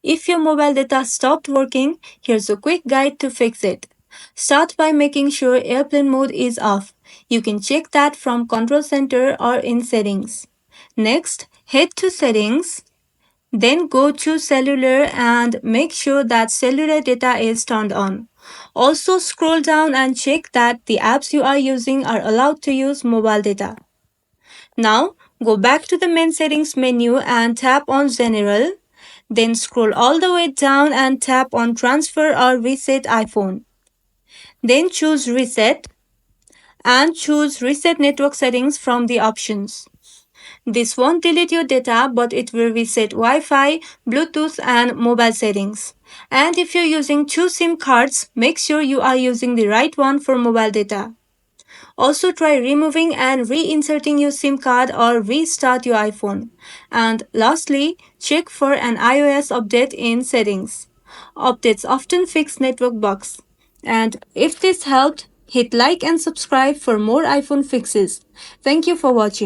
If your mobile data stopped working, here's a quick guide to fix it. Start by making sure airplane mode is off. You can check that from Control Center or in Settings. Next, head to Settings, then go to Cellular and make sure that cellular data is turned on. Also, scroll down and check that the apps you are using are allowed to use mobile data. Now, go back to the main settings menu and tap on General. Then scroll all the way down and tap on Transfer or Reset iPhone. Then choose Reset and choose Reset Network Settings from the options. This won't delete your data, but it will reset Wi Fi, Bluetooth, and mobile settings. And if you're using two SIM cards, make sure you are using the right one for mobile data. Also, try removing and reinserting your SIM card or restart your iPhone. And lastly, check for an iOS update in settings. Updates often fix network bugs. And if this helped, hit like and subscribe for more iPhone fixes. Thank you for watching.